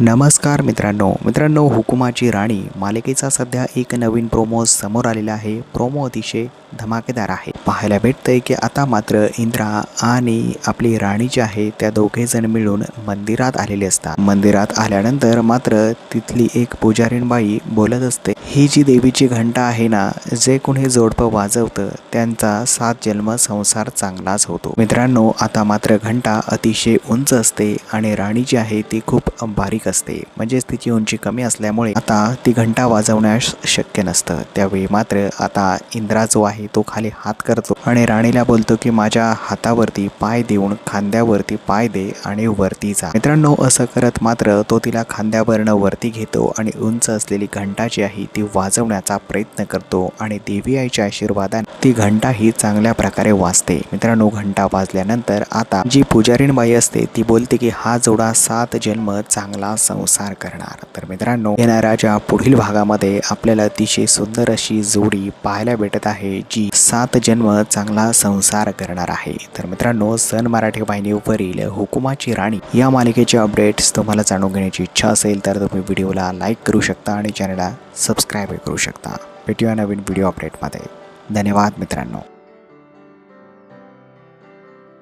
नमस्कार मित्रांनो हुकुमाची राणी मालिकेचा सध्या एक नवीन प्रोमो समोर आलेला आहे। प्रोमो अतिशय धमाकेदार आहे। पाहायला भेटतंय की आता मात्र इंद्रा आणि आपली राणी जी आहे त्या दोघे जण मिळून मंदिरात आलेले असतात। मंदिरात आल्यानंतर मात्र तिथली एक पुजारीणबाई बोलत असते, ही जी देवीची घंटा आहे ना, जे कोणी जोडपं वाजवतं त्यांचा 7 जन्म संसार चांगलाच होतो। मित्रांनो, आता मात्र घंटा अतिशय उंच असते आणि राणी जी आहे ती खूप बारीक असते, म्हणजेच तिची उंची कमी असल्यामुळे आता ती घंटा वाजवण्यास शक्य नसतं। त्यावेळी मात्र आता इंद्रा जो आहे तो खाली हात करतो आणि राणीला बोलतो की माझ्या हातावरती पाय देऊन खांद्यावरती पाय दे आणि वरती जा। मित्रांनो, असं करत मात्र तो तिला खांद्यावरनं वरती घेतो आणि उंच असलेली घंटा जी आहे ती वाजवण्याचा प्रयत्न करतो आणि देवी आईच्या आशीर्वादाने ती घंटा ही चांगल्या प्रकारे वाजते। मित्रांनो, घंटा वाजल्यानंतर आता जी पुजारीणबाई असते ती बोलते की हा जोडा 7 जन्म चांगला संसार करणार। तर मित्रांनो, येणाऱ्या पुढील भागामध्ये आपल्याला अतिशय सुंदर अशी जोडी पाहायला भेटत आहे जी 7 जन्म चांगला संसार करणार आहे। तर मित्रांनो, सन मराठी वाहिनीवरील हुकुमाची राणी या मालिकेचे अपडेट्स तुम्हाला जाणून घेण्याची इच्छा असेल तर तुम्ही व्हिडिओला लाईक करू शकता आणि चॅनलला सबस्क्राईब करू शकता। भेटूया नवीन व्हिडिओ अपडेटमध्ये। धन्यवाद मित्रांनो।